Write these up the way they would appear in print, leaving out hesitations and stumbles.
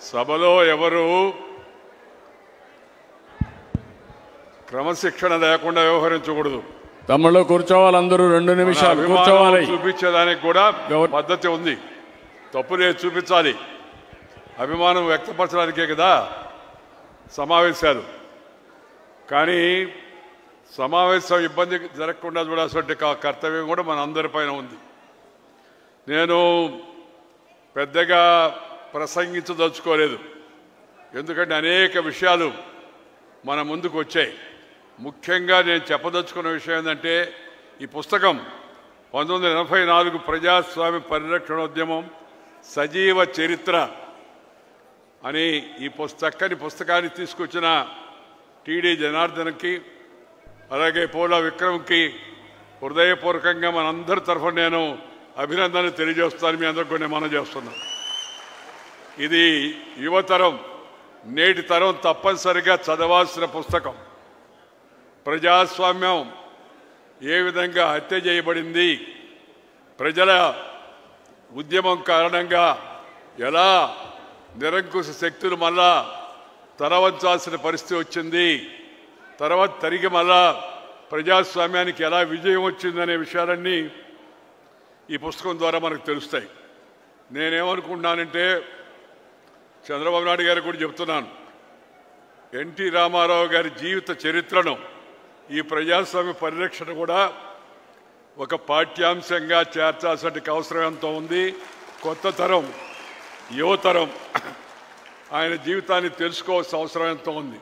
సభలో ఎవరు క్రమశిక్షణ లేకుండా వ్యవహరించకూడదు. తమ్ముళ్ళు కూర్చోవాలి, అందరూ 2 నిమిషాలు కూర్చోవాలి. చూపించేదానికి కూడా పద్ధతి ఉంది, తప్పు లేదు, చూపించాలి. అభిమానం వ్యక్తపరచడానికే కదా సమావేశాలు. కానీ సమావేశం ఇబ్బంది జరగకుండా చూడాల్సిన కర్తవ్యం కూడా మన అందరిపైన ఉంది. నేను పెద్దగా ప్రసంగించదలుచుకోలేదు, ఎందుకంటే అనేక విషయాలు మన ముందుకు వచ్చాయి. ముఖ్యంగా నేను చెప్పదలుచుకున్న విషయం ఏంటంటే, ఈ పుస్తకం 1984 ప్రజాస్వామ్య పరిరక్షణోద్యమం సజీవ చరిత్ర అని ఈ చక్కని పుస్తకాన్ని తీసుకొచ్చిన టీడీ జనార్దన్కి, అలాగే పోలా విక్రమ్కి హృదయపూర్వకంగా మనందరి తరఫున నేను అభినందనలు తెలియజేస్తాను. మీ అందరికీ నేను మనం చేస్తున్నాను. ఇది యువతరం, నేటి తరం తప్పనిసరిగా చదవాల్సిన పుస్తకం. ప్రజాస్వామ్యం ఏ విధంగా హత్య చేయబడింది, ప్రజల ఉద్యమం కారణంగా ఎలా నిరంకుశ శక్తులు మళ్ళా తరవంచాల్సిన పరిస్థితి వచ్చింది, తర్వాత తిరిగి మళ్ళా ప్రజాస్వామ్యానికి ఎలా విజయం వచ్చిందనే విషయాలన్నీ ఈ పుస్తకం ద్వారా మనకు తెలుస్తాయి. నేనేమనుకుంటున్నానంటే, చంద్రబాబు నాయుడు గారు కూడా చెప్తున్నాను, ఎన్టీ రామారావు గారి జీవిత చరిత్రను ఈ ప్రజాస్వామ్య పరిరక్షణ కూడా ఒక పాఠ్యాంశంగా చేర్చాల్సిన అవసరం ఎంతో ఉంది. కొత్త తరం, యువతరం ఆయన జీవితాన్ని తెలుసుకోవాల్సిన అవసరం ఎంతో ఉంది.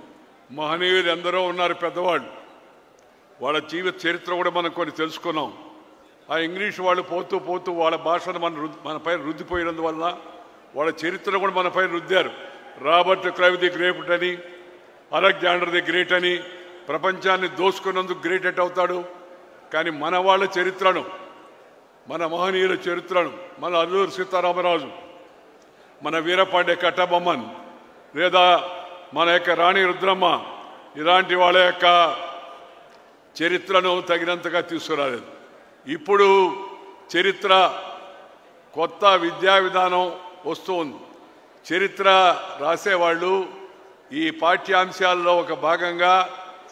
మహనీయులు ఎందరో ఉన్నారు పెద్దవాళ్ళు, వాళ్ళ జీవిత చరిత్ర కూడా మనం కొన్ని తెలుసుకున్నాం. ఆ ఇంగ్లీష్ వాళ్ళు పోతూ పోతూ వాళ్ళ భాషను మనపై రుద్దిపోయినందువల్ల వాళ్ళ చరిత్ర కూడా మనపై రుద్దారు. రాబర్ట్ క్లైవ్ ది గ్రేట్ అని, అలెగ్జాండర్ ది గ్రేట్ అని, ప్రపంచాన్ని దోసుకున్నందుకు గ్రేట్ ఎట్ అవుతాడు. కానీ మన వాళ్ళ చరిత్రను, మన మహనీయుల చరిత్రను, మన అల్లూరు సీతారామరాజు, మన వీరపాండే కట్టబొమ్మన్, లేదా మన యొక్క రాణి రుద్రమ్మ, ఇలాంటి వాళ్ళ యొక్క చరిత్రను తగినంతగా తీసుకురాలేదు. ఇప్పుడు చరిత్ర కొత్త విద్యా విధానం వస్తుంది. చరిత్ర రాసేవాళ్ళు ఈ పాఠ్యాంశాల్లో ఒక భాగంగా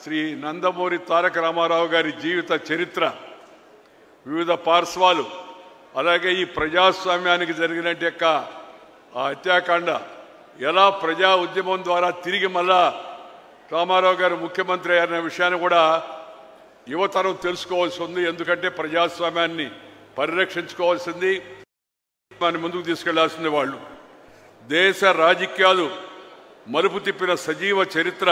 శ్రీ నందమూరి తారక రామారావు గారి జీవిత చరిత్ర, వివిధ పార్శ్వాలు, అలాగే ఈ ప్రజాస్వామ్యానికి జరిగినట్టు యొక్క ఆ హత్యాకాండ, ఎలా ప్రజా ఉద్యమం ద్వారా తిరిగి మళ్ళా రామారావు గారు ముఖ్యమంత్రి అనే విషయాన్ని కూడా యువతరం తెలుసుకోవాల్సి ఉంది. ఎందుకంటే ప్రజాస్వామ్యాన్ని పరిరక్షించుకోవాల్సింది, దాన్ని ముందుకు తీసుకెళ్లాల్సింది వాళ్ళు. దేశ రాజకీయాలు మలుపు తిప్పిన సజీవ చరిత్ర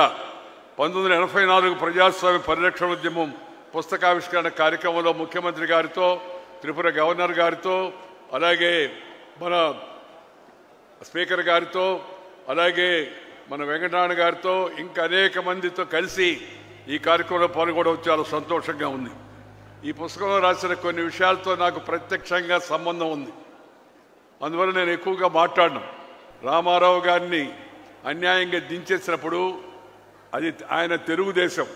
1984 ప్రజాస్వామ్య పరిరక్షణ ఉద్యమం పుస్తకావిష్కరణ కార్యక్రమంలో ముఖ్యమంత్రి గారితో, త్రిపుర గవర్నర్ గారితో, అలాగే మన స్పీకర్ గారితో, అలాగే మన వెంకటరమణ గారితో, ఇంకా అనేక మందితో కలిసి ఈ కార్యక్రమంలో పాల్గొనడం చాలా సంతోషంగా ఉంది. ఈ పుస్తకంలో రాసిన కొన్ని విషయాలతో నాకు ప్రత్యక్షంగా సంబంధం ఉంది. అందువల్ల నేను ఎక్కువగా మాట్లాడను. రామారావు గారిని అన్యాయంగా దించేసినప్పుడు అది ఆయన తెలుగుదేశం,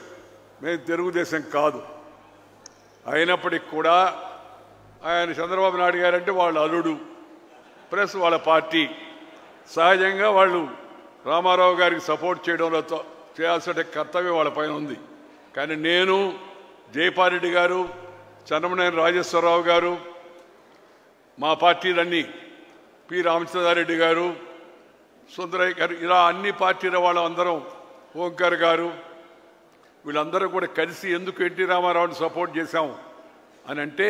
మేము తెలుగుదేశం కాదు. అయినప్పటికీ కూడా ఆయన చంద్రబాబు నాయుడు గారు అంటే వాళ్ళ అల్లుడు ప్లస్ వాళ్ళ పార్టీ, సహజంగా వాళ్ళు రామారావు గారికి సపోర్ట్ చేయడంలో చేయాల్సిన కర్తవ్యం వాళ్ళ పైన ఉంది. కానీ నేను, జయపారెడ్డి గారు, చన్నమనేని రాజేశ్వరరావు గారు, మా పార్టీలన్నీ, పి రామచంద్రారెడ్డి గారు, సుందరయ్య గారు, ఇలా అన్ని పార్టీల వాళ్ళందరం, ఓంకార్ గారు, వీళ్ళందరూ కూడా కలిసి ఎందుకు ఎన్టీ రామారావుని సపోర్ట్ చేశాం అని అంటే,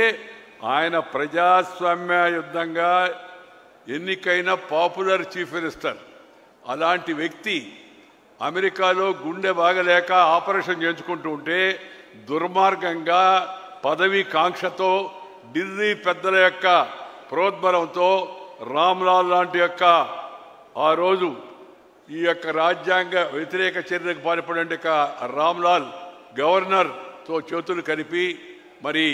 ఆయన ప్రజాస్వామ్యయుద్ధంగా ఎన్నికైన పాపులర్ చీఫ్ మినిస్టర్. అలాంటి వ్యక్తి అమెరికాలో గుండె బాగలేక ఆపరేషన్ చేయించుకుంటూ ఉంటే దుర్మార్గంగా పదవీ కాంక్షతో ఢిల్లీ పెద్దల యొక్క ప్రోద్బలంతో రామ్లాల్ లాంటి యొక్క ఆ రోజు ఈ యొక్క రాజ్యాంగ వ్యతిరేక చర్యలకు పాల్పడే రామ్లాల్ గవర్నర్తో చేతులు కలిపి మరి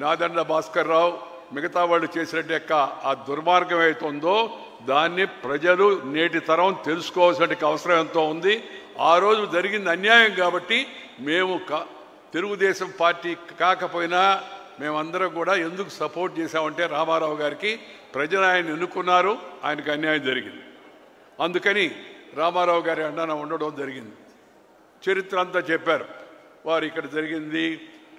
నాదండ్ల భాస్కర్ రావు మిగతా వాళ్ళు చేసినట్టు యొక్క ఆ దుర్మార్గం ఏతుందో దాన్ని ప్రజలు నేటి తరం తెలుసుకోవాల్సిన అవసరం ఎంతో ఉంది. ఆ రోజు జరిగింది అన్యాయం కాబట్టి మేము తెలుగుదేశం పార్టీ కాకపోయినా మేమందరం కూడా ఎందుకు సపోర్ట్ చేశామంటే రామారావు గారికి ప్రజలు ఆయన ఎన్నుకున్నారు, ఆయనకు అన్యాయం జరిగింది. అందుకని రామారావు గారి అండన ఉండడం జరిగింది. చరిత్ర అంతా చెప్పారు. వారు ఇక్కడ జరిగింది,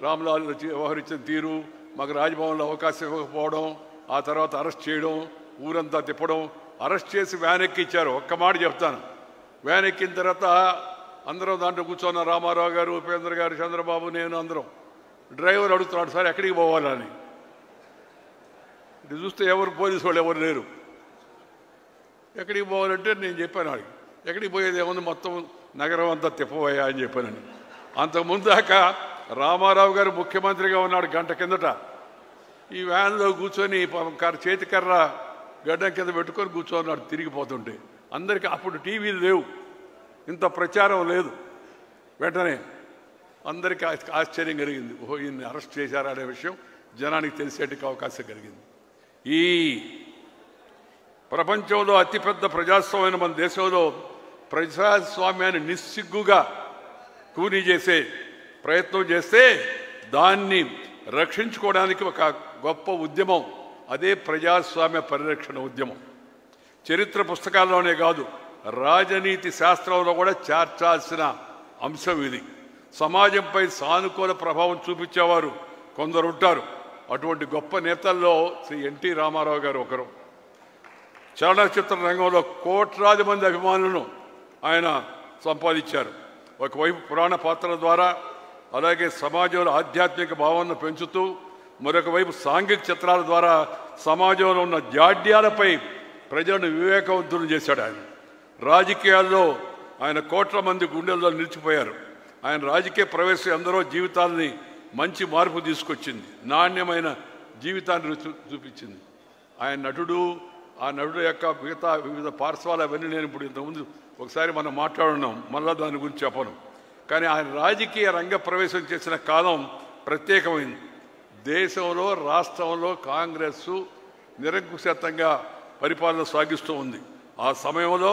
రామ్లాల్ వ్యవహరించిన తీరు, మాకు రాజ్భవన్లో అవకాశం ఇవ్వకపోవడం, ఆ తర్వాత అరెస్ట్ చేయడం, ఊరంతా తిప్పడం, అరెస్ట్ చేసి వ్యాన్ ఎక్కిచ్చారు. ఒక్క మాట చెప్తాను, వ్యాన్ ఎక్కిన తర్వాత అందరం దాంట్లో కూర్చున్న రామారావు గారు, ఉపేంద్ర గారు, చంద్రబాబు, నేను అందరం. డ్రైవర్ అడుగుతున్నాడు, సార్ ఎక్కడికి పోవాలని. ఇది చూస్తే ఎవరు పోలీసు వాళ్ళు ఎవరు లేరు. ఎక్కడికి పోవాలంటే నేను చెప్పాను, వాడికి ఎక్కడికి పోయేది ఏముంది, మొత్తం నగరం అంతా తిప్పబోయా అని చెప్పానని. అంతకుముందు దాకా రామారావు గారు ముఖ్యమంత్రిగా ఉన్నాడు గంట కిందట. ఈ వ్యాన్లో కూర్చొని చేతికర్ర గడ్డం కింద పెట్టుకొని కూర్చోన్నాడు తిరిగిపోతుంటే. అందరికీ అప్పుడు టీవీలు లేవు, ఇంత ప్రచారం లేదు. వెంటనే అందరికీ ఆశ్చర్యం కలిగింది, ఓహో ఈయన్ని అరెస్ట్ చేశారా అనే విషయం జనానికి తెలిసేటికి అవకాశం కలిగింది. ఈ ప్రపంచంలో అతిపెద్ద ప్రజాస్వామ్యం మన దేశంలో ప్రజాస్వామ్యాన్ని నిస్సిగ్గుగా కూనీ చేసే ప్రయత్నం చేస్తే దాన్ని రక్షించుకోవడానికి ఒక గొప్ప ఉద్యమం, అదే ప్రజాస్వామ్య పరిరక్షణ ఉద్యమం. చరిత్ర పుస్తకాల్లోనే కాదు, రాజనీతి శాస్త్రంలో కూడా చేర్చాల్సిన అంశం ఇది. సమాజంపై సానుకూల ప్రభావం చూపించేవారు కొందరు ఉంటారు. అటువంటి గొప్ప నేతల్లో శ్రీ ఎన్టీ రామారావు గారు ఒకరు. చలనచిత్ర రంగంలో కోట్లాది మంది అభిమానులను ఆయన సంపాదించారు. ఒకవైపు పురాణ పాత్రల ద్వారా, అలాగే సమాజంలో ఆధ్యాత్మిక భావనను పెంచుతూ, మరొక వైపు సాంఘిక చిత్రాల ద్వారా సమాజంలో ఉన్న జాడ్యాలపై ప్రజలను వివేకవంతులను చేశాడు. ఆయన రాజకీయాల్లో ఆయన కోట్ల మంది గుండెల్లో నిలిచిపోయారు. ఆయన రాజకీయ ప్రవేశం ఎందరో జీవితాలని మంచి మార్పు తీసుకొచ్చింది, నాణ్యమైన జీవితాన్ని చూపించింది. ఆయన నటుడు, ఆ నటుడు యొక్క మిగతా వివిధ పార్శ్వాలు అవన్నీ నేను ఇప్పుడు ఇంతకుముందు ఒకసారి మనం మాట్లాడున్నాం, మళ్ళా దాని గురించి చెప్పను. కానీ ఆయన రాజకీయ రంగ ప్రవేశం చేసిన కాలం ప్రత్యేకమైంది. దేశంలో రాష్ట్రంలో కాంగ్రెస్ నిరంకుశత్వంగా పరిపాలన సాగిస్తూ ఉంది. ఆ సమయంలో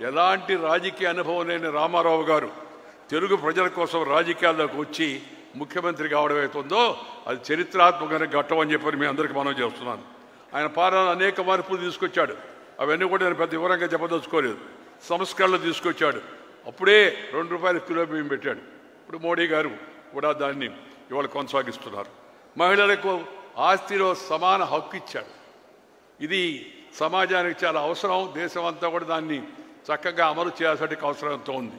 ఎలాంటి రాజకీయ అనుభవం లేని రామారావు గారు తెలుగు ప్రజల కోసం రాజకీయాల్లోకి వచ్చి ముఖ్యమంత్రి కావడం అవుతుందో అది చరిత్రాత్మకమైన ఘట్టం అని చెప్పి మీ అందరికీ మనం చేస్తున్నాను. ఆయన పాలన అనేక మార్పులు తీసుకొచ్చాడు. అవన్నీ కూడా నేను పెద్ద వివరంగా చెప్పదలుచుకోలేదు. సంస్కరణలు తీసుకొచ్చాడు. అప్పుడే ₹2 కిలో బియ్యం పెట్టాడు. ఇప్పుడు మోడీ గారు కూడా దాన్ని ఇవాళ కొనసాగిస్తున్నారు. మహిళలకు ఆస్తిలో సమాన హక్కు ఇచ్చాడు. ఇది సమాజానికి చాలా అవసరం. దేశం అంతా కూడా దాన్ని చక్కగా అమలు చేయాల్సిన అవసరం ఎంతో ఉంది.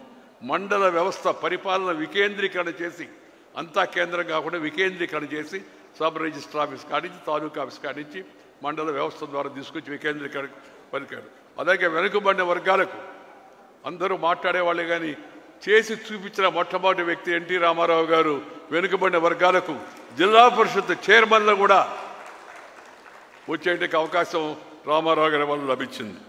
మండల వ్యవస్థ పరిపాలన వికేంద్రీకరణ చేసి, అంతా కేంద్రం కాకుండా వికేంద్రీకరణ చేసి, సబ్ రిజిస్టర్ ఆఫీస్ కానించి, తాలూకా ఆఫీస్ కానించి మండల వ్యవస్థ ద్వారా తీసుకొచ్చి వికేంద్రీకరణ పలికాడు. అలాగే వెనుకబడిన వర్గాలకు అందరూ మాట్లాడేవాళ్ళే కానీ చేసి చూపించిన మొట్టమొదటి వ్యక్తి ఎన్టీ రామారావు గారు. వెనుకబడిన వర్గాలకు జిల్లా పరిషత్ చైర్మన్లు కూడా వచ్చేటికి అవకాశం రామారావు గారి వల్ల లభించింది.